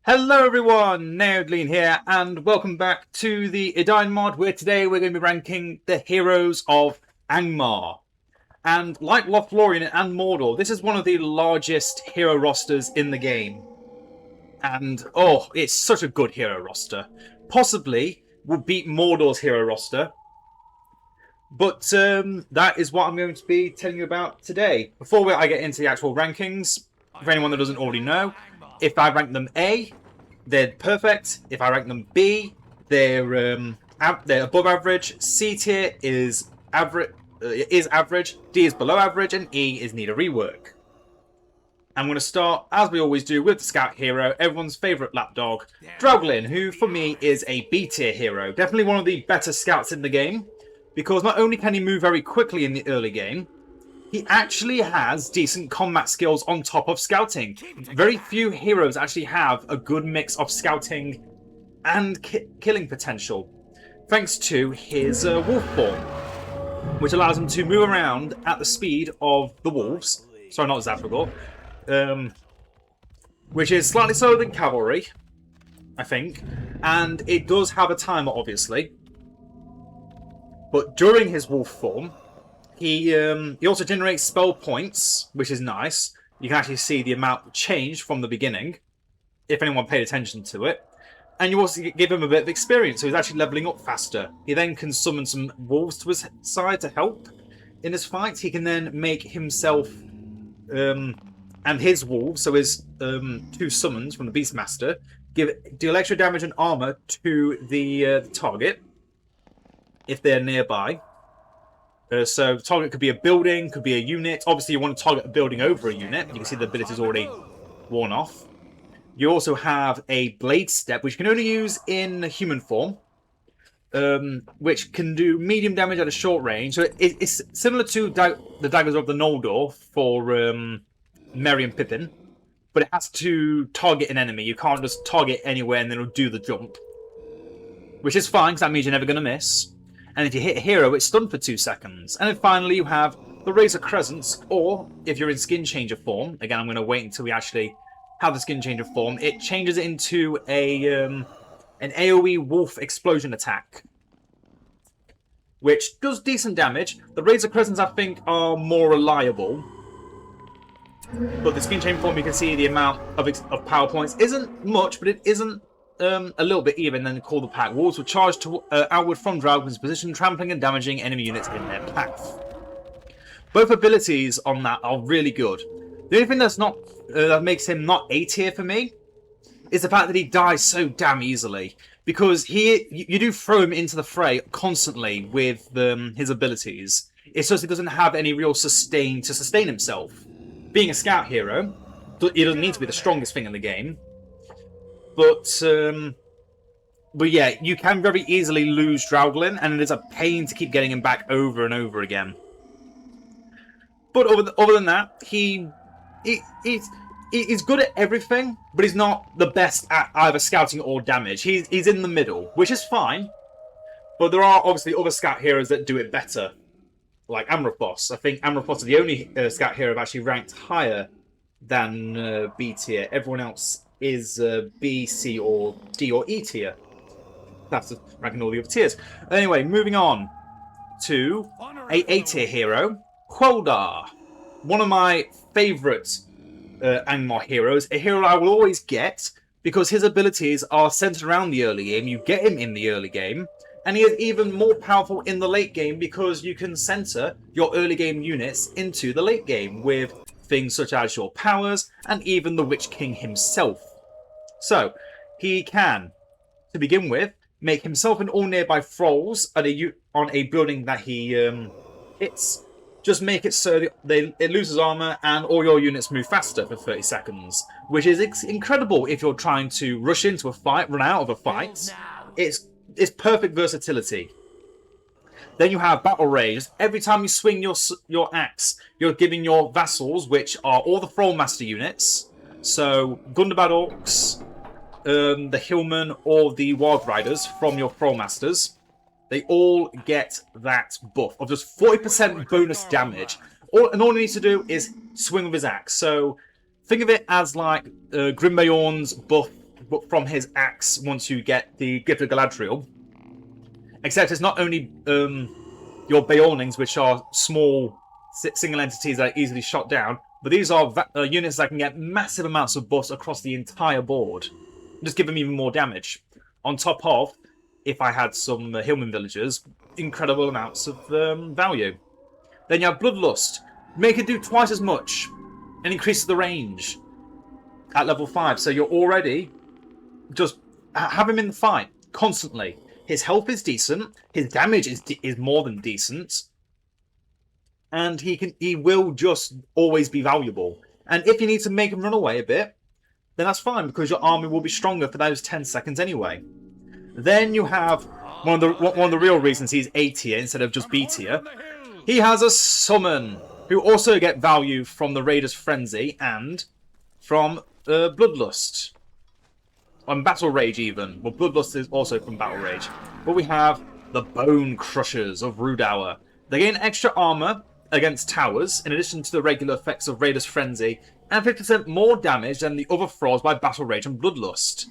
Hello everyone, Drauglin here, and welcome back to the Edain mod, where today we're going to be ranking the heroes of Angmar. And like Lothlorien and Mordor, this is one of the largest hero rosters in the game. And oh, it's such a good hero roster. Possibly will beat Mordor's hero roster. But that is what I'm going to be telling you about today. Before I get into the actual rankings, for anyone that doesn't already know, if I rank them A, they're perfect. If I rank them B, they're above average. C tier is average, D is below average, and E is need a rework. I'm going to start, as we always do, with the scout hero, everyone's favourite lapdog, Drauglin, who for me is a B tier hero. Definitely one of the better scouts in the game, because not only can he move very quickly in the early game, he actually has decent combat skills on top of scouting. Very few heroes actually have a good mix of scouting and killing potential, thanks to his wolf form, which allows him to move around at the speed of the wolves. Sorry, not Zaphragor. Which is slightly slower than cavalry, I think. And it does have a timer, obviously. But during his wolf form, he also generates spell points, which is nice. You can actually see the amount change from the beginning, if anyone paid attention to it. And you also give him a bit of experience, so he's actually leveling up faster. He then can summon some wolves to his side to help in his fight. He can then make himself and his wolves, so his two summons from the Beastmaster, deal extra damage and armor to the target if they're nearby. So the target could be a building, could be a unit. Obviously, you want to target a building over a unit. You can see the ability's already worn off. You also have a blade step, which you can only use in human form, which can do medium damage at a short range. So it's similar to the daggers of the Noldor for Merry and Pippin, but it has to target an enemy. You can't just target anywhere and then it'll do the jump, which is fine because that means you're never going to miss. And if you hit a hero, it's stunned for 2 seconds. And then finally, you have the Razor Crescents, or if you're in Skin Changer form, again, I'm going to wait until we actually have the Skin Changer form, it changes it into an AoE Wolf Explosion attack, which does decent damage. The Razor Crescents, I think, are more reliable. But the Skin Changer form, you can see the amount of power points isn't much, but it isn't a little bit even. Then call the pack. Wolves will charge outward from Drauglin's position, trampling and damaging enemy units in their path. Both abilities on that are really good. The only thing that's not that makes him not A tier for me is the fact that he dies so damn easily. Because you do throw him into the fray constantly with his abilities. It's just he doesn't have any real sustain to sustain himself. Being a scout hero, he doesn't need to be the strongest thing in the game. But yeah, you can very easily lose Drauglin, and it is a pain to keep getting him back over and over again. But other than that, he's good at everything, but he's not the best at either scouting or damage. He's in the middle, which is fine. But there are obviously other scout heroes that do it better, like Amraphos. I think Amraphos is the only scout hero I've actually ranked higher than B tier. Everyone else is B, C, or D, or E tier. That's ranking all the other tiers. Anyway, moving on to A tier hero, Hwaldar. One of my favourite Angmar heroes. A hero I will always get because his abilities are centered around the early game. You get him in the early game. And he is even more powerful in the late game because you can center your early game units into the late game with things such as your powers and even the Witch King himself. So, he can, to begin with, make himself and all nearby thralls on a building that he hits. Just make it so it loses armor and all your units move faster for 30 seconds. Which is incredible if you're trying to rush into a fight, run out of a fight. It's perfect versatility. Then you have Battle Rage. Every time you swing your axe, you're giving your vassals, which are all the Thrallmaster units, so Gundabad Orcs, the Hillmen, or the Warg Riders from your Thrallmasters, they all get that buff of just 40% bonus damage. And all he needs to do is swing with his axe. So think of it as like Grimbeorn's buff but from his axe once you get the Gift of Galadriel. Except it's not only your Beornings, which are small single entities that are easily shot down, but these are units that can get massive amounts of buffs across the entire board. Just give them even more damage. On top of, if I had some Heluin villagers, incredible amounts of value. Then you have Bloodlust. Make it do twice as much and increase the range at level 5. So you're already just have him in the fight constantly. His health is decent. His damage is more than decent. And he will just always be valuable. And if you need to make him run away a bit, then that's fine, because your army will be stronger for those 10 seconds anyway. Then you have one of the real reasons he's A tier instead of just B tier. He has a summon, who also get value from the Raider's Frenzy and from Bloodlust. On Battle Rage even. Well, Bloodlust is also from Battle Rage. But we have the Bone Crushers of Rhudaur. They gain extra armor against towers, in addition to the regular effects of Raider's Frenzy, and 50% more damage than the other thralls by Battle Rage and Bloodlust.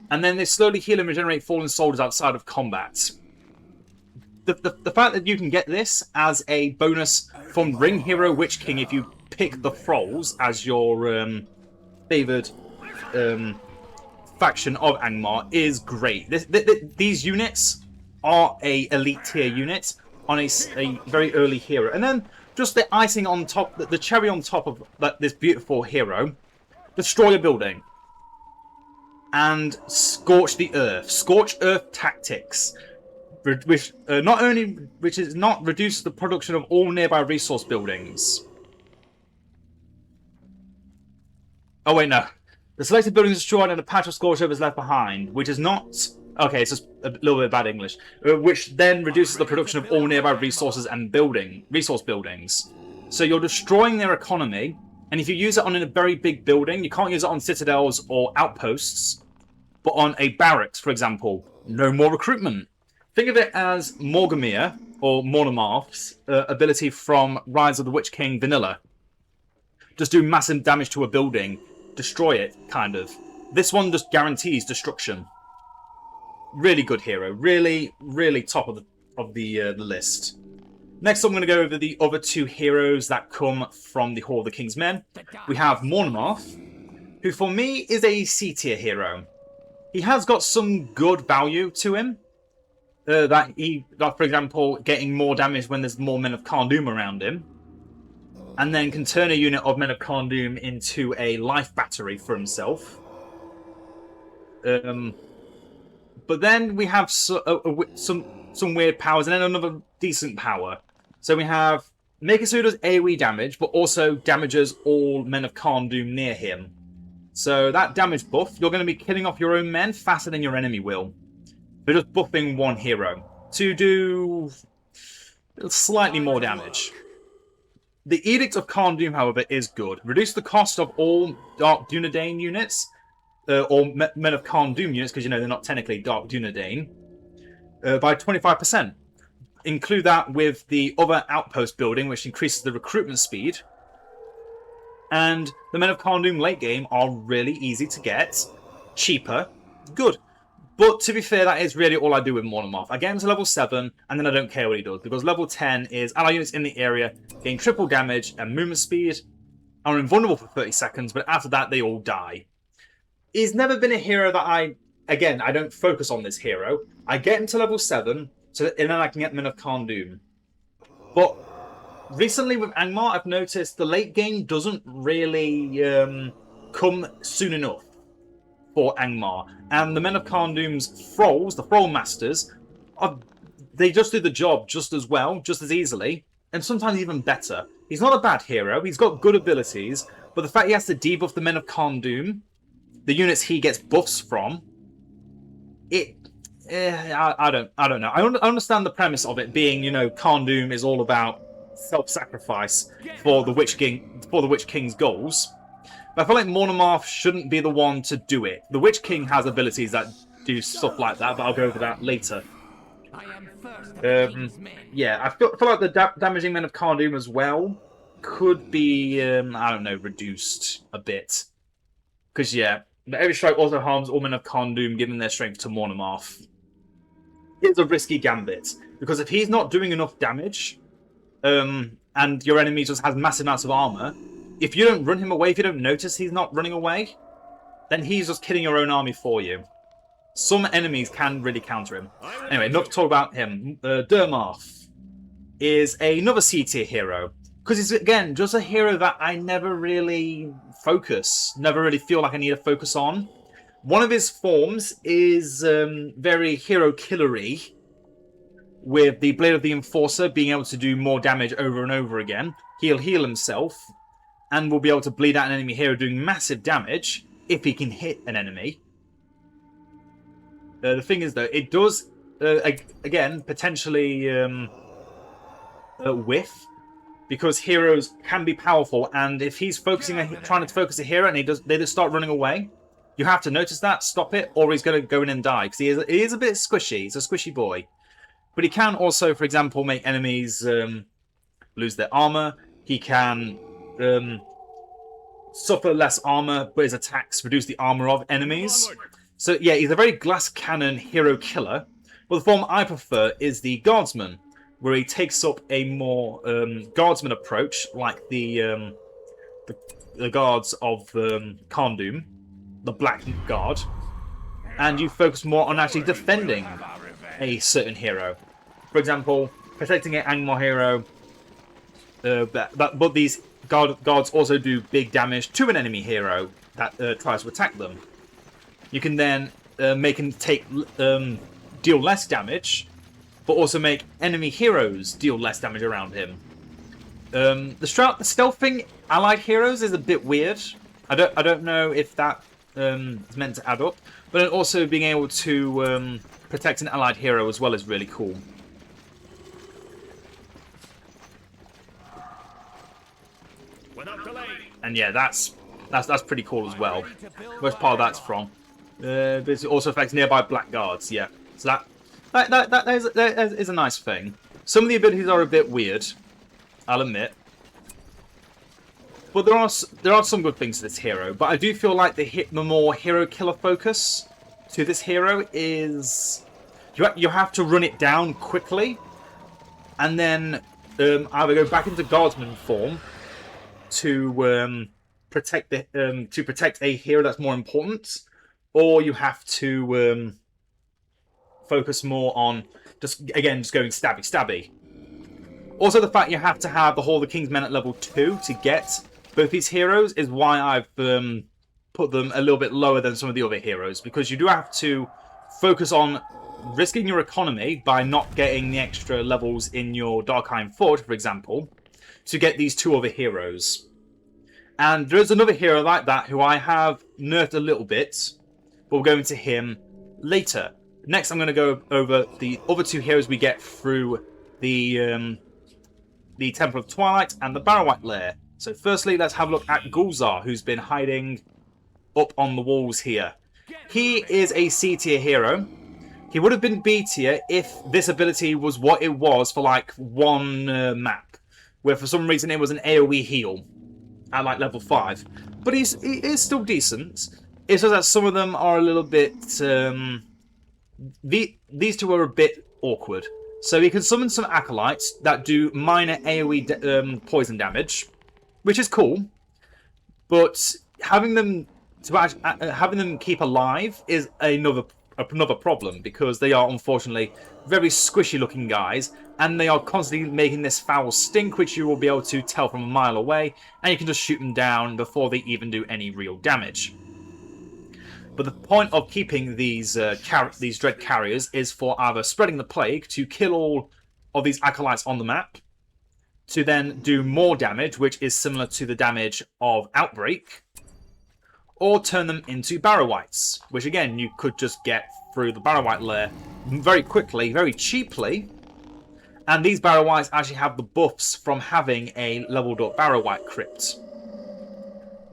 And then they slowly heal and regenerate fallen soldiers outside of combat. The fact that you can get this as a bonus from Ring Hero Witch King if you pick the thralls as your favoured faction of Angmar is great. These units are a elite tier unit on a very early hero. And then just the icing on top, the cherry on top of this beautiful hero, destroy a building. And Scorch the Earth. Scorch Earth Tactics. Which is not reduce the production of all nearby resource buildings. Oh wait, no. The selected building is destroyed and a patch of Scorch Earth is left behind, which is not... Okay, it's just a little bit of bad English. Which then reduces the production of all nearby resources and resource buildings. So you're destroying their economy, and if you use it on a very big building, you can't use it on citadels or outposts, but on a barracks, for example. No more recruitment. Think of it as Morgamir, or Mornamarth's ability from Rise of the Witch King Vanilla. Just do massive damage to a building, destroy it, kind of. This one just guarantees destruction. Really good hero. Really, really top of the list. Next, I'm going to go over the other two heroes that come from the Hall of the King's Men. We have Mornamarth, who for me is a C tier hero. He has got some good value to him. Like for example, getting more damage when there's more Men of Karn around him. And then can turn a unit of Men of Karn into a life battery for himself. But then we have some weird powers, and then another decent power. So we have make it so he does AoE damage, but also damages all Men of Karn near him. So that damage buff, you're going to be killing off your own men faster than your enemy will. But just buffing one hero to do slightly more damage. The Edict of Karn, however, is good. Reduce the cost of all Dark Dunedain units, or Men of Karn units, because you know they're not technically Dark Dunedain, by 25%. Include that with the other outpost building, which increases the recruitment speed. And the Men of Karn late game are really easy to get, cheaper, good. But to be fair, that is really all I do with Mornamarth. I get him to level 7, and then I don't care what he does, because level 10 is ally units in the area gain triple damage and movement speed, are invulnerable for 30 seconds, but after that they all die. He's never been a hero that I don't focus on this hero. I get him to level 7, and then I can get Men of Karn. But recently with Angmar, I've noticed the late game doesn't really come soon enough for Angmar. And the Men of Karn thralls, the thrall masters, they just do the job just as well, just as easily, and sometimes even better. He's not a bad hero, he's got good abilities, but the fact he has to debuff the Men of Karn, the units he gets buffs from, I don't know. I understand the premise of it being, you know, Karn is all about self-sacrifice for the Witch King's goals. But I feel like Mornamarth shouldn't be the one to do it. The Witch King has abilities that do stuff like that, but I'll go over that later. Yeah, I feel like the damaging Men of Karn as well could be, I don't know, reduced a bit. Because, yeah, But every strike also harms all men of Karndoom, giving their strength to Mornamarth. It's a risky gambit, because if he's not doing enough damage, and your enemy just has massive amounts of armor, if you don't run him away, if you don't notice he's not running away, then he's just killing your own army for you. Some enemies can really counter him. Anyway, enough to talk about him. Durmarth is another C tier hero, because he's, again, just a hero that I never really never really feel like I need to focus on. One of his forms is very hero-killery, with the Blade of the Enforcer being able to do more damage over and over again. He'll heal himself, and will be able to bleed out an enemy hero doing massive damage if he can hit an enemy. The thing is, though, it does, again, potentially whiff, because heroes can be powerful, and if he's trying to focus a hero and they just start running away, you have to notice that, stop it, or he's going to go in and die, because he is a bit squishy. He's a squishy boy. But he can also, for example, make enemies lose their armor. He can suffer less armor, but his attacks reduce the armor of enemies. So yeah, he's a very glass cannon hero killer. But the form I prefer is the Guardsman, where he takes up a more Guardsman approach, like the guards of Karndoom, the Black Guard, and you focus more on actually defending a certain hero. For example, protecting an Angmar hero, but these guards also do big damage to an enemy hero that tries to attack them. You can then make him deal less damage, but also make enemy heroes deal less damage around him. The stealthing allied heroes is a bit weird. I don't know if that is meant to add up, but also being able to protect an allied hero as well is really cool. And yeah, that's pretty cool as well. Most part of that's from. But it also affects nearby black guards. Yeah, so that is a nice thing. Some of the abilities are a bit weird, I'll admit. But there are some good things to this hero. But I do feel like the more hero killer focus to this hero is you have to run it down quickly, and then either go back into Guardsman form to protect a hero that's more important, or you have to focus more on just going stabby. Also, the fact you have to have the King's Men at level 2 to get both these heroes is why I've put them a little bit lower than some of the other heroes, because you do have to focus on risking your economy by not getting the extra levels in your Darkheim Forge, for example, to get these two other heroes. And there's another hero like that who I have nerfed a little bit, but we'll go into him later. Next, I'm going to go over the other two heroes we get through the Temple of Twilight and the Barrow-wight Lair. So firstly, let's have a look at Gulzhar, who's been hiding up on the walls here. He is a C tier hero. He would have been B tier if this ability was what it was for like one map, where for some reason it was an AoE heal at like level 5. But he is still decent. It's just that some of them are a little bit... these two are a bit awkward. So he can summon some acolytes that do minor AoE poison damage, which is cool. But having them keep alive is another problem, because they are unfortunately very squishy looking guys, and they are constantly making this foul stink, which you will be able to tell from a mile away, and you can just shoot them down before they even do any real damage. But the point of keeping these dread carriers is for either spreading the plague to kill all of these acolytes on the map, to then do more damage, which is similar to the damage of Outbreak, or turn them into Barrow-wights, which again you could just get through the Barrow-wight Lair very quickly, very cheaply. And these Barrow-wights actually have the buffs from having a leveled up Barrow-wight crypt,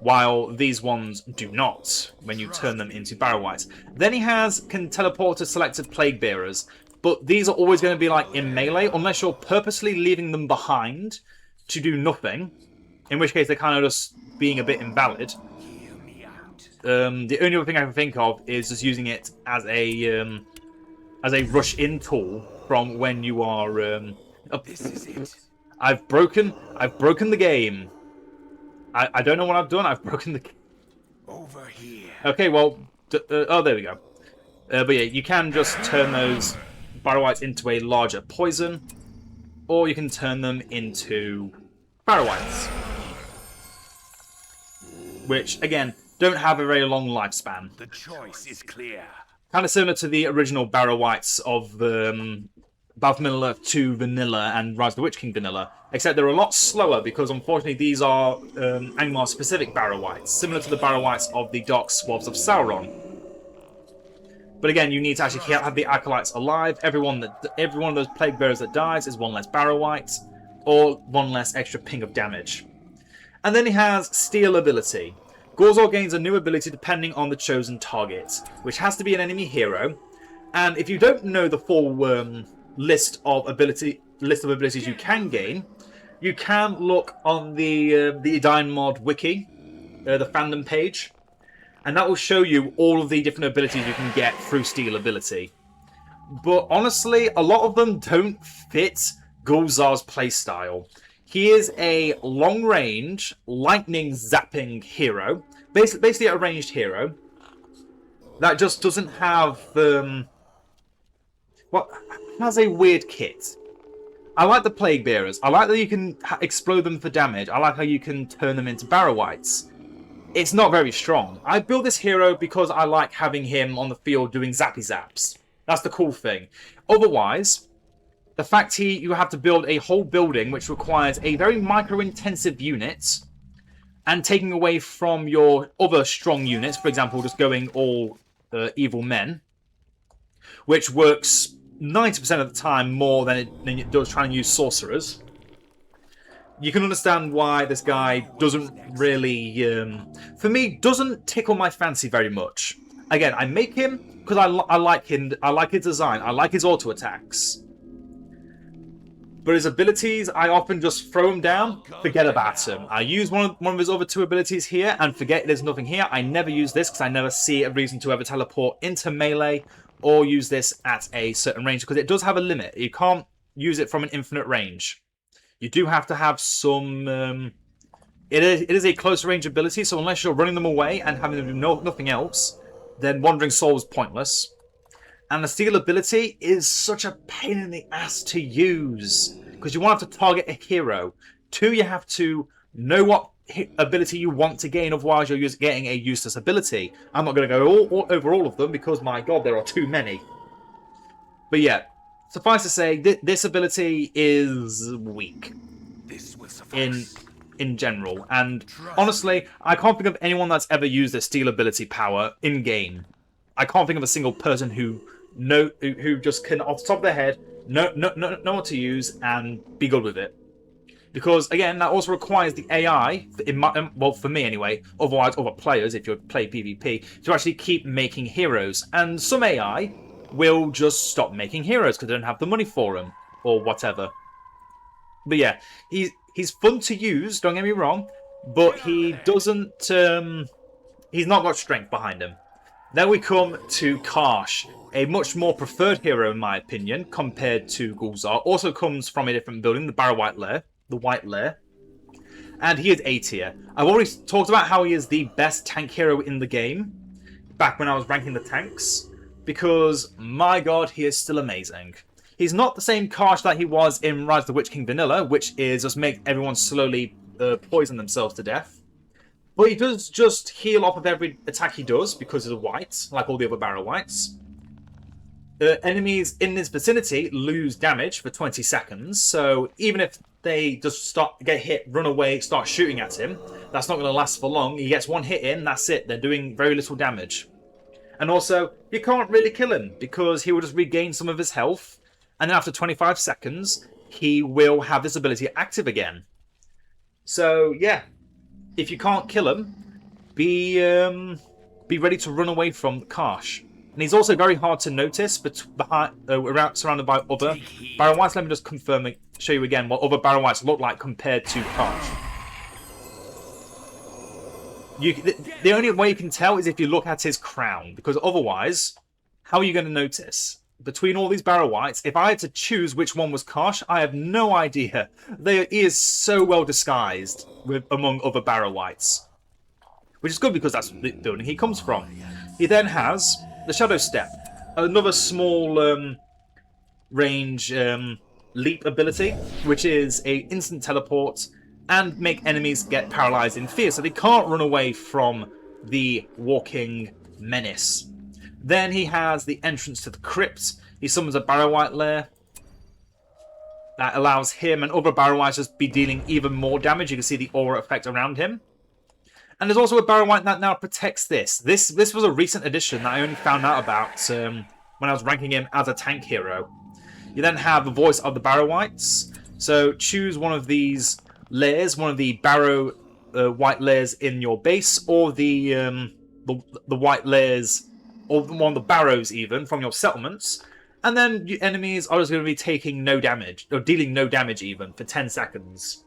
while these ones do not when you turn them into Barrow-wights. Then he can teleport to selected Plague Bearers, but these are always going to be like in melee, unless you're purposely leaving them behind to do nothing, in which case they're kind of just being a bit invalid. The only other thing I can think of is just using it as a rush-in tool from when you are. This is it. I've broken the game. I don't know what I've done. I've broken the game. Over here. Okay, well, oh, there we go. But yeah, you can just turn those Barrow-wights into a larger poison, or you can turn them into Barrow-wights, which again don't have a very long lifespan. The choice is clear. Kind of similar to the original Barrow-wights of Battle Vanilla 2 Vanilla and Rise of the Witch King Vanilla, except they're a lot slower because unfortunately these are Angmar specific Barrow-wights, similar to the Barrow-wights of the Dark Swabs of Sauron. But again, you need to actually have the Acolytes alive. Every one of those Plague Bearers that dies is one less Barrow-wight, or one less extra ping of damage. And then he has Steel ability. Gulzhar gains a new ability depending on the chosen target, which has to be an enemy hero. And if you don't know the full list of abilities you can gain, you can look on the Edain mod wiki, the fandom page, and that will show you all of the different abilities you can get through Steel ability. But honestly, a lot of them don't fit Gulzhar's playstyle. He is a long-range, lightning zapping hero, basically a ranged hero that just doesn't have has a weird kit. I like the Plague Bearers. I like that you can explode them for damage. I like how you can turn them into Barrow-wights. It's not very strong. I built this hero because I like having him on the field doing zappy zaps. That's the cool thing. Otherwise, the fact you have to build a whole building which requires a very micro-intensive unit, and taking away from your other strong units, for example, just going all evil men, which works 90% of the time more than it does trying to use sorcerers. You can understand why this guy doesn't really, for me, doesn't tickle my fancy very much. Again, I make him because I like him. I like his design. I like his auto attacks. But his abilities, I often just throw him down, forget about him. I use one of his other two abilities here and forget there's nothing here. I never use this because I never see a reason to ever teleport into melee or use this at a certain range, because it does have a limit. You can't use it from an infinite range. You do have to have some... It is a close range ability, so unless you're running them away and having them do nothing else, then Wandering Soul is pointless. And the Steel ability is such a pain in the ass to use, because you want to target a hero. 2, you have to know what ability you want to gain, otherwise you're getting a useless ability. I'm not going to go over all of them, because my god, there are too many. But yeah, suffice to say, this ability is weak in general. And honestly, I can't think of anyone that's ever used the Steel ability power in-game. I can't think of a single person who just can, off the top of their head, know what to use and be good with it. Because, again, that also requires the AI, well, for me anyway, otherwise other players, if you play PvP, to actually keep making heroes. And some AI will just stop making heroes because they don't have the money for them, or whatever. But yeah, he's fun to use, don't get me wrong, but he doesn't, he's not got strength behind him. Then we come to Karsh, a much more preferred hero in my opinion, compared to Gulzhar. Also comes from a different building, the Barrow-wight lair, the White Lair. And he is A tier. I've already talked about how he is the best tank hero in the game, back when I was ranking the tanks, because, my god, he is still amazing. He's not the same Karsh that he was in Rise of the Witch King Vanilla, which is just make everyone slowly poison themselves to death. But he does just heal off of every attack he does, because he's a white, like all the other Barrow-wights. Enemies in his vicinity lose damage for 20 seconds, so even if they just get hit, run away, start shooting at him, that's not going to last for long. He gets one hit in, that's it. They're doing very little damage. And also, you can't really kill him, because he will just regain some of his health, and then after 25 seconds, he will have this ability active again. So, yeah. If you can't kill him, be ready to run away from Karsh. And he's also very hard to notice surrounded by other Barrow-wights. Let me just confirm and show you again what other Barrow-wights look like compared to Karsh. the only way you can tell is if you look at his crown, because otherwise, how are you going to notice? Between all these Barrow Wights, if I had to choose which one was Karsh, I have no idea. He is so well disguised among other Barrow Wights. Which is good because that's the building he comes from. He then has the Shadow Step, another small range leap ability, which is a instant teleport and make enemies get paralyzed in fear, so they can't run away from the walking menace. Then he has the entrance to the crypt. He summons a Barrow Wight lair that allows him and other Barrow Wights to be dealing even more damage. You can see the aura effect around him. And there's also a Barrow Wight that now protects this. This was a recent addition that I only found out about when I was ranking him as a tank hero. You then have the voice of the Barrow Wights. So choose one of these lairs, one of the Barrow Wight lairs in your base, or the Wight lairs, or one of the Barrows even, from your settlements. And then your enemies are just going to be taking no damage, or dealing no damage even, for 10 seconds.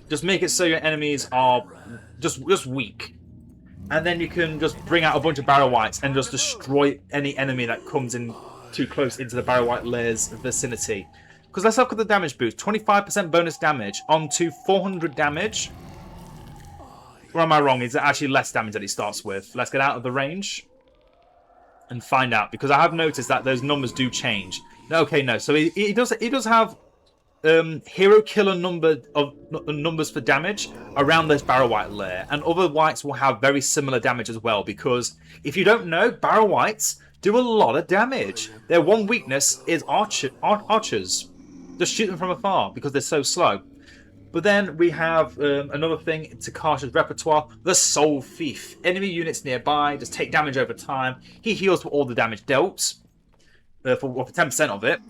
Just make it so your enemies are just weak. And then you can just bring out a bunch of Barrow Wights and just destroy any enemy that comes in too close into the Barrow Wight lair's vicinity. Because let's look at the damage boost. 25% bonus damage onto 400 damage. Or am I wrong? Is it actually less damage that he starts with? Let's get out of the range and find out. Because I have noticed that those numbers do change. Okay, no. So he does have hero killer numbers for damage around this Barrow Wight lair. And other Wights will have very similar damage as well. Because if you don't know, Barrow Wights do a lot of damage. Their one weakness is archers. Just shoot them from afar because they're so slow. But then we have another thing to Karsh's repertoire, the Soul Thief. Enemy units nearby just take damage over time. He heals for all the damage dealt, for 10% of it.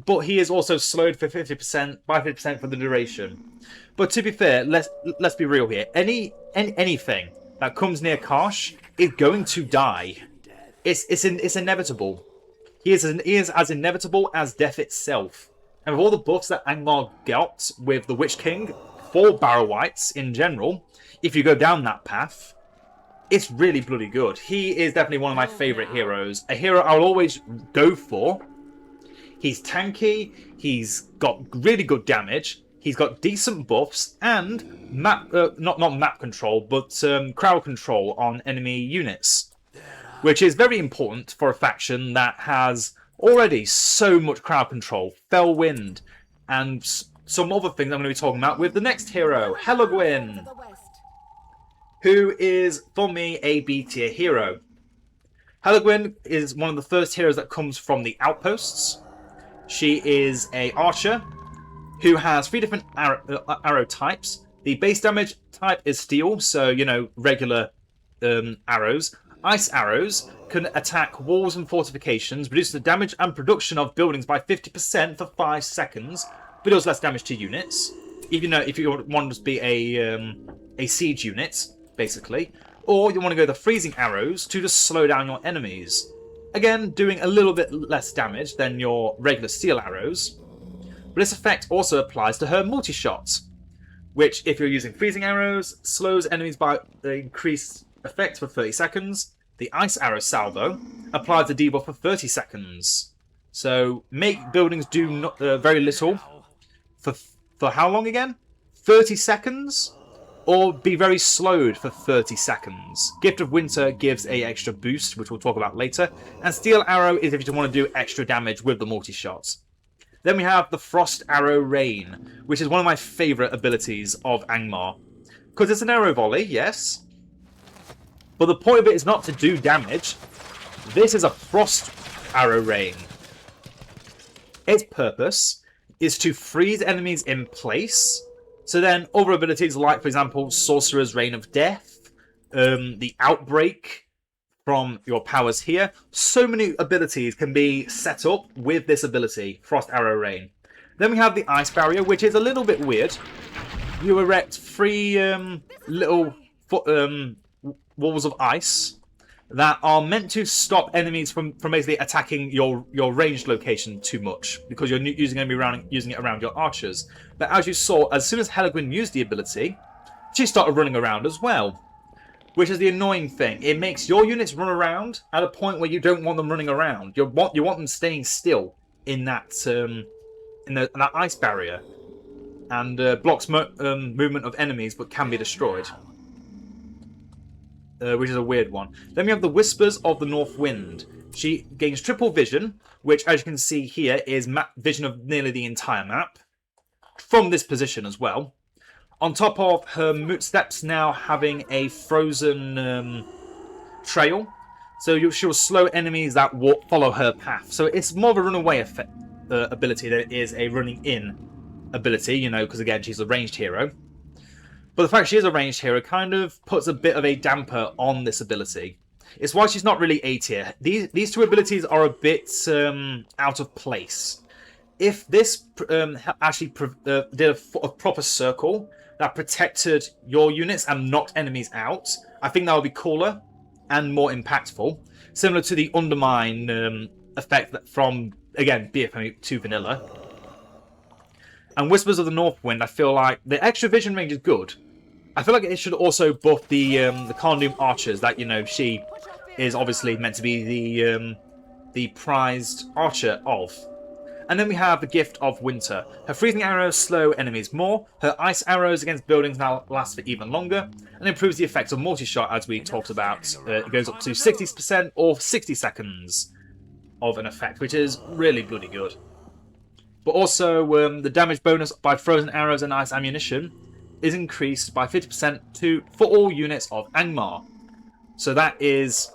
But he is also slowed for 50% by 50% for the duration. But to be fair, let's be real here. Anything that comes near Karsh is going to die. It's inevitable. He is as inevitable as death itself. And with all the buffs that Angmar got with the Witch King for Barrow Wights in general, if you go down that path, it's really bloody good. He is definitely one of my favourite heroes. A hero I'll always go for. He's tanky, he's got really good damage, he's got decent buffs, and not map control, but crowd control on enemy units. Which is very important for a faction that has already so much crowd control, fell wind, and some other things I'm going to be talking about with the next hero, Heluin, who is, for me, a B tier hero. Heluin is one of the first heroes that comes from the outposts. She is an archer who has 3 different arrow types. The base damage type is steel, so, you know, regular arrows. Ice arrows can attack walls and fortifications, reduce the damage and production of buildings by 50% for 5 seconds, but does less damage to units. Even though if you want to be a siege unit, basically. Or you want to go the freezing arrows to just slow down your enemies. Again, doing a little bit less damage than your regular steel arrows. But this effect also applies to her multi-shots, which, if you're using freezing arrows, slows enemies by the increased effect for 30 seconds. The ice arrow salvo applies the debuff for 30 seconds. So make buildings do very little for how long again? 30 seconds? Or be very slowed for 30 seconds. Gift of Winter gives a extra boost, which we'll talk about later. And Steel Arrow is if you want to do extra damage with the multi-shots. Then we have the Frost Arrow Rain, which is one of my favourite abilities of Angmar. Because it's an arrow volley, yes. But the point of it is not to do damage. This is a Frost Arrow Rain. Its purpose is to freeze enemies in place. So then other abilities like, for example, Sorcerer's Reign of Death, the Outbreak from your powers here. So many abilities can be set up with this ability, Frost Arrow Rain. Then we have the Ice Barrier, which is a little bit weird. You erect 3 little walls of ice that are meant to stop enemies from basically attacking your ranged location too much, because you're using it around your archers. But as you saw, as soon as Heluin used the ability, she started running around as well. Which is the annoying thing. It makes your units run around at a point where you don't want them running around. You want them staying still in that in that ice barrier, and blocks movement of enemies, but can be destroyed. Which is a weird one. Then we have the Whispers of the North Wind. She gains triple vision, which, as you can see here, is vision of nearly the entire map from this position as well. On top of her steps now having a frozen trail. So she'll slow enemies that follow her path. So it's more of a runaway effect, ability than it is a running in ability, you know, because again, she's a ranged hero. But the fact she is a ranged hero kind of puts a bit of a damper on this ability. It's why she's not really A tier. These two abilities are a bit out of place. If this actually did a proper circle that protected your units and knocked enemies out, I think that would be cooler and more impactful. Similar to the Undermine effect from, again, BFA 2 Vanilla. And Whispers of the North Wind, I feel like the extra vision range is good. I feel like it should also buff the Carndoom Archers that, you know, she is obviously meant to be the prized archer of. And then we have the Gift of Winter. Her freezing arrows slow enemies more. Her ice arrows against buildings now last for even longer. And improves the effects of multi-shot, as we talked about. It goes up to 60% or 60 seconds of an effect, which is really bloody good. But also, the damage bonus by frozen arrows and ice ammunition is increased by 50% for all units of Angmar. So that is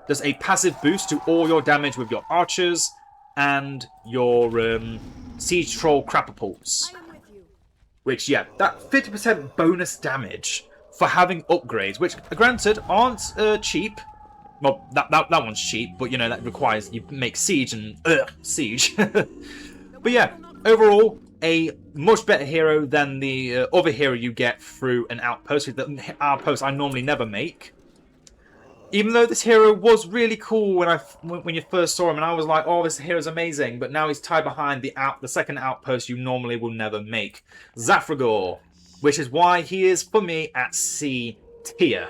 just a passive boost to all your damage with your archers and your siege troll crapapults. Which, yeah, that 50% bonus damage for having upgrades, which, granted, aren't cheap. Well, that one's cheap, but, you know, that requires you make siege and siege. But yeah, overall, a much better hero than the other hero you get through an outpost. The outpost I normally never make. Even though this hero was really cool when you first saw him, and I was like, oh, this hero's amazing, but now he's tied behind the second outpost you normally will never make. Zaphragor, which is why he is, for me, at C tier.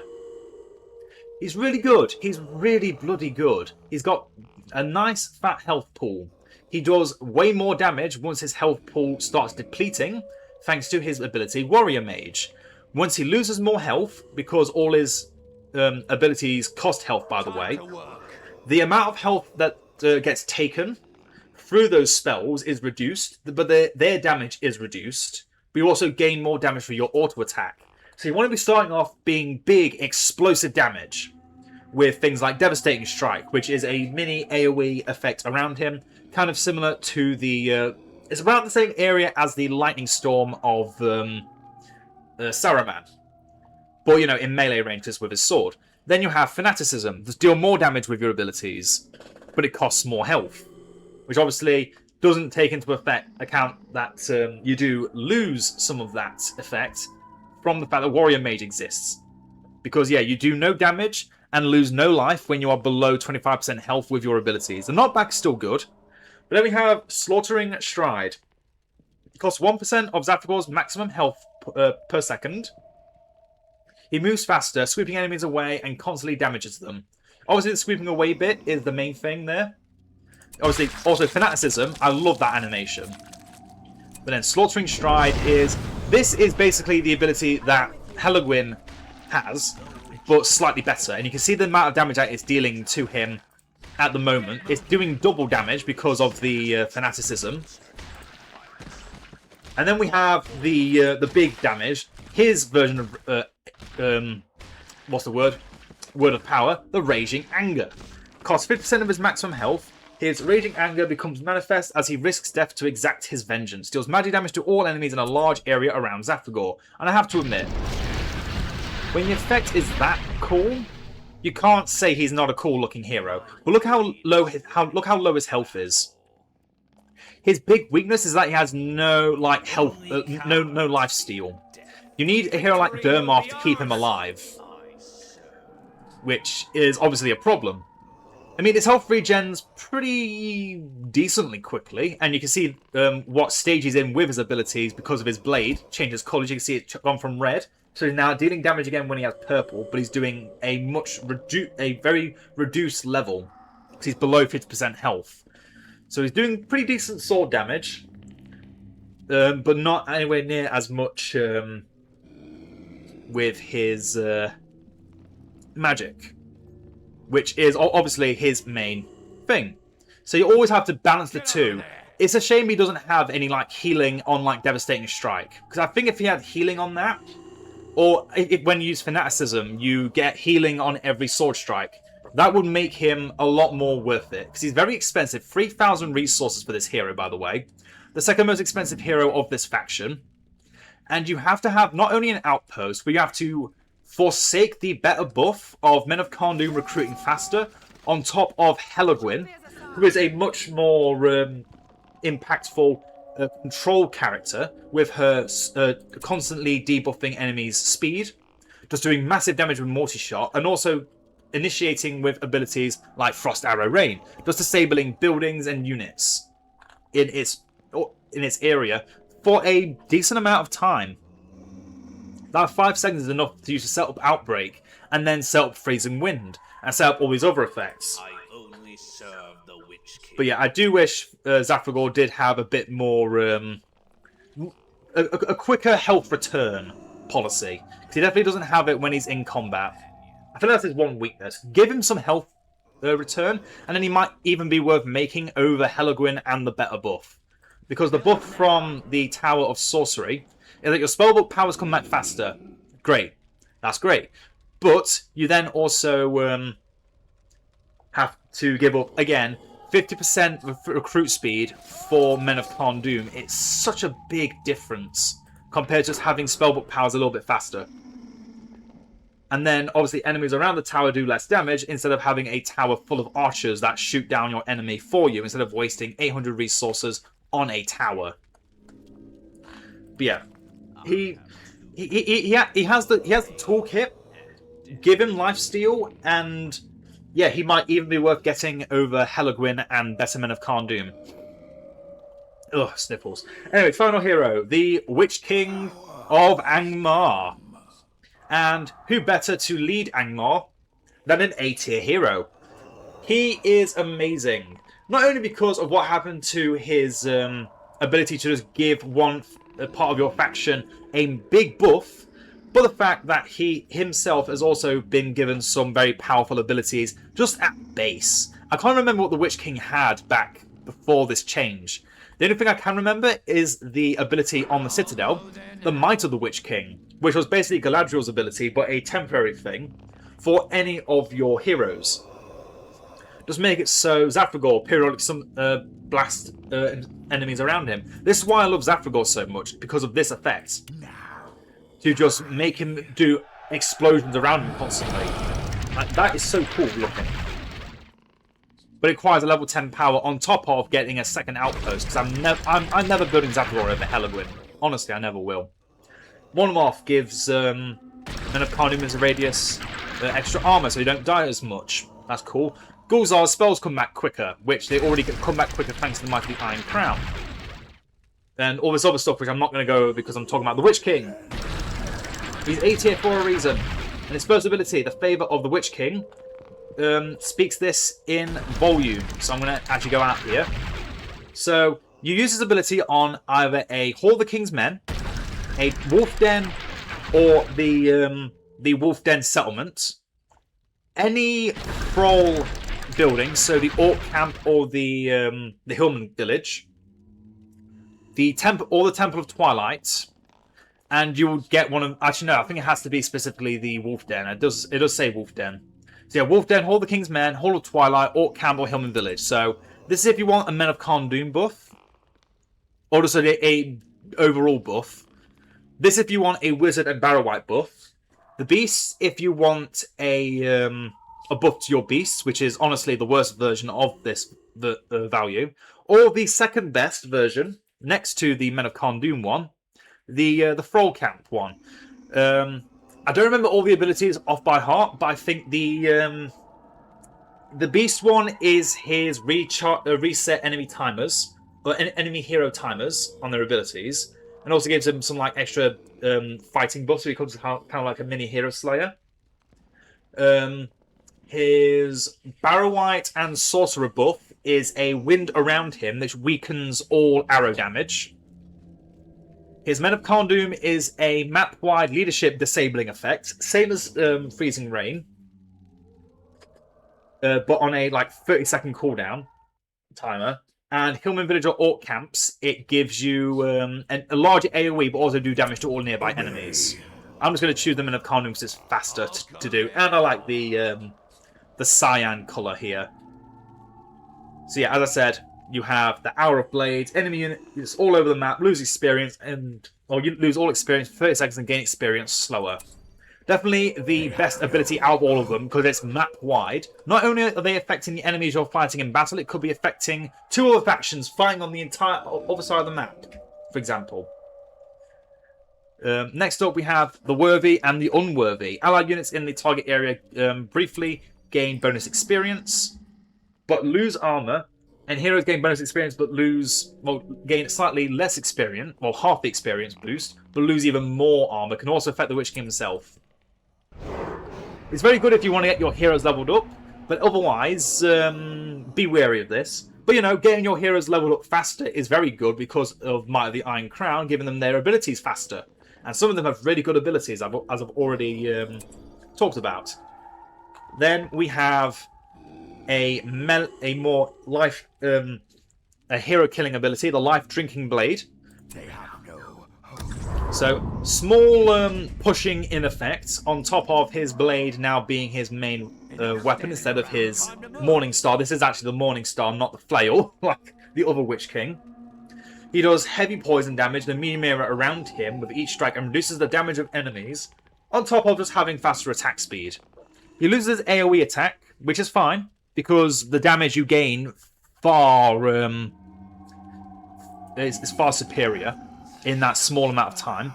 He's really good. He's really bloody good. He's got a nice fat health pool. He does way more damage once his health pool starts depleting, thanks to his ability Warrior Mage. Once he loses more health, because all his abilities cost health, by the way, the amount of health that gets taken through those spells is reduced, but their damage is reduced. But you also gain more damage for your auto attack. So you want to be starting off being big, explosive damage with things like Devastating Strike, which is a mini AoE effect around him, kind of similar to the... it's around the same area as the Lightning Storm of Saruman. But, you know, in melee range, just with his sword. Then you have Fanaticism. Just deal more damage with your abilities, but it costs more health. Which obviously doesn't take into account that you do lose some of that effect from the fact that Warrior Mage exists. Because, yeah, you do no damage and lose no life when you are below 25% health with your abilities. The knockback's still good. But then we have Slaughtering Stride. It costs 1% of Zaphragor's maximum health per second. He moves faster, sweeping enemies away and constantly damages them. Obviously, the sweeping away bit is the main thing there. Obviously, also Fanaticism. I love that animation. But then Slaughtering Stride is... This is basically the ability that Heluin has, but slightly better. And you can see the amount of damage that it's dealing to him at the moment. It's doing double damage because of the Fanaticism. And then we have the big damage. His version of... what's the word? Word of power. The Raging Anger. Costs 50% of his maximum health. His Raging Anger becomes manifest as he risks death to exact his vengeance. Deals magic damage to all enemies in a large area around Zaphragor. And I have to admit, when the effect is that cool, you can't say he's not a cool looking hero. But look how low his health is. His big weakness is that he has no health, no life steal. You need a hero like Durmarth to keep him alive, which is obviously a problem. I mean, his health regens pretty decently quickly, and you can see what stage he's in with his abilities because of his blade. Changes colours, you can see it gone from red So he's now dealing damage again when he has purple, but he's doing a very reduced level because he's below 50% health. So he's doing pretty decent sword damage, but not anywhere near as much with his magic, which is obviously his main thing. So you always have to balance the two. It's a shame he doesn't have any like healing on like Devastating Strike, because I think if he had healing on that, or when you use Fanaticism, you get healing on every sword strike, that would make him a lot more worth it, because he's very expensive. 3,000 resources for this hero, by the way. The second most expensive hero of this faction. And you have to have not only an outpost, but you have to forsake the better buff of Men of Karndoom recruiting faster, on top of Heluin, who is a much more impactful control character with her constantly debuffing enemies' speed, just doing massive damage with multi-shot, and also initiating with abilities like Frost Arrow Rain, just disabling buildings and units in its area for a decent amount of time. That 5 seconds is enough to use to set up Outbreak, and then set up Freezing Wind, and set up all these other effects. I only serve the Witch King. But yeah, I do wish Zaphragor did have a bit more, a quicker health return policy. Because he definitely doesn't have it when he's in combat. I think that's his one weakness. Give him some health return, and then he might even be worth making over Heluin and the better buff. Because the buff from the Tower of Sorcery is that your spellbook powers come back faster. Great. That's great. But you then also have to give up, again, 50% recruit speed for Men of Karndoom. It's such a big difference compared to just having spellbook powers a little bit faster. And then, obviously, enemies around the tower do less damage instead of having a tower full of archers that shoot down your enemy for you instead of wasting 800 resources on a tower. But yeah, he has the toolkit. Give him lifesteal, and yeah, he might even be worth getting over Heluin and better Men of Karndoom. Ugh, sniffles. Anyway, final hero, the Witch King of Angmar. And who better to lead Angmar than an A-tier hero? He is amazing. Not only because of what happened to his ability to just give one part of your faction a big buff, but the fact that he himself has also been given some very powerful abilities just at base. I can't remember what the Witch King had back before this change. The only thing I can remember is the ability on the Citadel, the Might of the Witch King, which was basically Galadriel's ability, but a temporary thing for any of your heroes. Just make it so Zaphragor periodically blast enemies around him. This is why I love Zaphragor so much, because of this effect. To just make him do explosions around him constantly. Like, that is so cool looking. But it requires a level 10 power on top of getting a second outpost, because I'm never building Zaphragor over Heluin. Honestly, I never will. Mornamarth gives Men of Karndoom as a radius extra armor, so you don't die as much. That's cool. Gulzhar's spells come back quicker, which they already come back quicker thanks to the Might of the Iron Crown. And all this other stuff, which I'm not going to go over because I'm talking about the Witch King. He's A tier for a reason. And his first ability, the Favour of the Witch King, speaks this in volume. So I'm going to actually go out here. So you use his ability on either a Hall of the King's Men, a Wolf Den, or the Wolf Den settlement. Any thrall building, so the Orc camp or the Heluin village, the temple or the Temple of Twilight, and you will get one of. Actually, no, I think it has to be specifically the Wolf Den. It does say Wolf Den. So yeah, Wolf Den, Hall of the King's Men, Hall of Twilight, Orc camp or Heluin village. So this is if you want a Men of Karndoom buff, or just a overall buff. This if you want a Wizard and Barrow-wight buff. The Beasts if you want a buff to your Beasts, which is honestly the worst version of this value. Or the second best version, next to the Men of Karndoom one, the Thrall Camp one. I don't remember all the abilities off by heart, but I think the Beast one is his reset enemy timers, or enemy hero timers on their abilities. And also gives him some like extra fighting buffs, so he becomes kind of like a mini hero slayer. His Barrow-wight and Sorcerer buff is a wind around him that weakens all arrow damage. His Men of Karndoom is a map-wide leadership disabling effect, same as Freezing Rain, but on a like 30-second cooldown timer. And Heluin Village or Orc camps, it gives you a larger AoE, but also do damage to all nearby enemies. I'm just going to choose the Men of Karndoom because it's faster to do, and I like the cyan colour here. So yeah, as I said, you have the Hour of Blades, enemy units all over the map, lose experience, or you lose all experience for 30 seconds and gain experience slower. Definitely the best ability out of all of them because it's map-wide. Not only are they affecting the enemies you're fighting in battle, it could be affecting two other factions fighting on the entire other side of the map, for example. Next up, we have the Worthy and the Unworthy. Allied units in the target area briefly gain bonus experience, but lose armor. And heroes gain bonus experience, but gain slightly less experience, well, half the experience boost, but lose even more armor. Can also affect the Witch King himself. It's very good if you want to get your heroes leveled up, but otherwise, be wary of this. But you know, getting your heroes leveled up faster is very good because of Might of the Iron Crown, giving them their abilities faster. And some of them have really good abilities, as I've already talked about. Then we have a more life, a hero killing ability, the Life Drinking Blade. So small pushing in effect on top of his blade now being his main weapon instead of his Morning Star. This is actually the Morning Star, not the flail, like the other Witch King. He does heavy poison damage, the medium area around him with each strike, and reduces the damage of enemies, on top of just having faster attack speed. He loses AoE attack, which is fine, because the damage you gain is far superior in that small amount of time.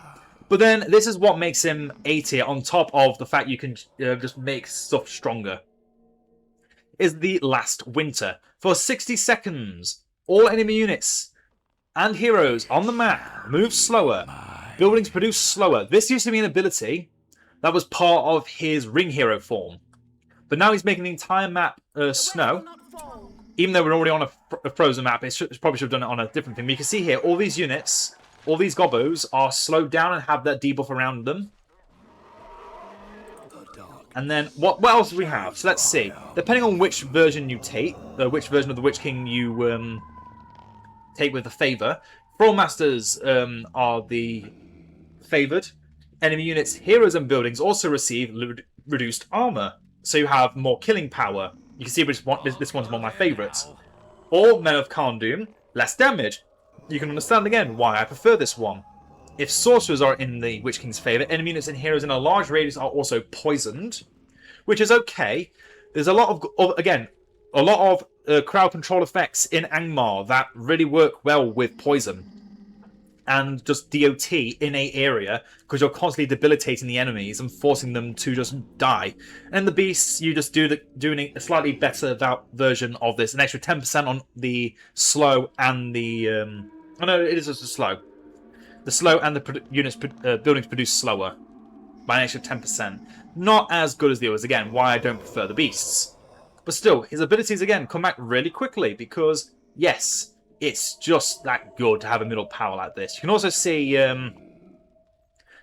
But then this is what makes him A tier, on top of the fact you can just make stuff stronger. Is the Last Winter. For 60 seconds, all enemy units and heroes on the map move slower. Buildings produce slower. This used to be an ability that was part of his Ring Hero form. But now he's making the entire map snow. Even though we're already on a frozen map, it probably should have done it on a different thing. But you can see here, all these units, all these gobbos are slowed down and have that debuff around them. And then, what else do we have? So let's see. Depending on which version you take, which version of the Witch King you take with the favour, Thrall Masters are the favoured. Enemy units, heroes and buildings also receive reduced armour. So you have more killing power. You can see this one's one of my favourites. Or Men of Karndoom, less damage. You can understand again why I prefer this one. If sorcerers are in the Witch King's favour, enemy units and heroes in a large radius are also poisoned, which is okay. There's a lot of crowd control effects in Angmar that really work well with poison and just DOT in a area because you're constantly debilitating the enemies and forcing them to just die. And the beasts, you just doing a slightly better version of this, an extra 10% on the slow and the oh no, it is just the slow. The slow and the buildings produce slower by an extra 10%. Not as good as the others. Again, why I don't prefer the beasts. But still, his abilities again come back really quickly because yes, it's just that good to have a middle power like this. You can also see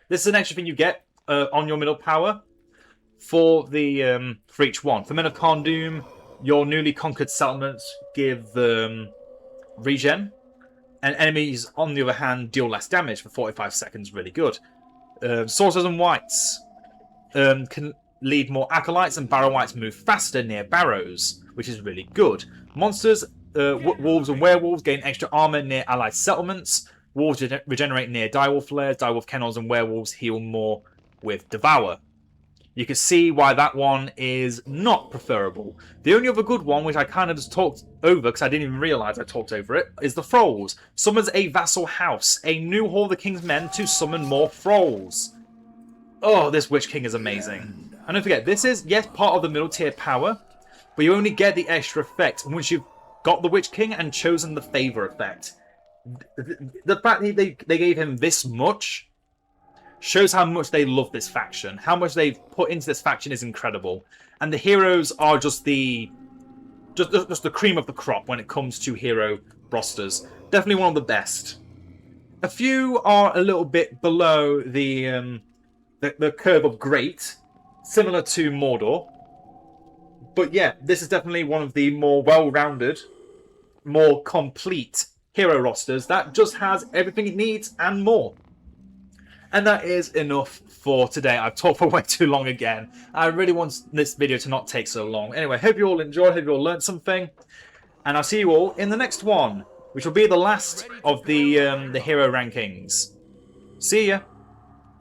this is an extra thing you get on your middle power for each one. For Men of Karndoom, your newly conquered settlements give regen, and enemies on the other hand deal less damage for 45 seconds. Really good. Sorcerers and Wights can lead more acolytes, and Barrow-wights move faster near barrows, which is really good. Monsters, wolves and werewolves gain extra armor near allied settlements. Wolves regenerate near direwolf lairs. Direwolf kennels and werewolves heal more with Devour. You can see why that one is not preferable. The only other good one, which I kind of just talked over because I didn't even realise I talked over it, is the Thralls. Summons a vassal house, a new Hall of the King's Men to summon more Thralls. Oh, this Witch King is amazing. And don't forget, this is, yes, part of the middle tier power, but you only get the extra effect once you've got the Witch King and chosen the favour effect. The fact that they gave him this much shows how much they love this faction. How much they've put into this faction is incredible. And the heroes are just the cream of the crop when it comes to hero rosters. Definitely one of the best. A few are a little bit below the curve of great, similar to Mordor. But yeah, this is definitely one of the more well-rounded, more complete hero rosters that just has everything it needs and more. And that is enough for today. I've talked for way too long again. I really want this video to not take so long. Anyway, hope you all enjoyed, hope you all learned something. And I'll see you all in the next one, which will be the last of the hero rankings. See ya!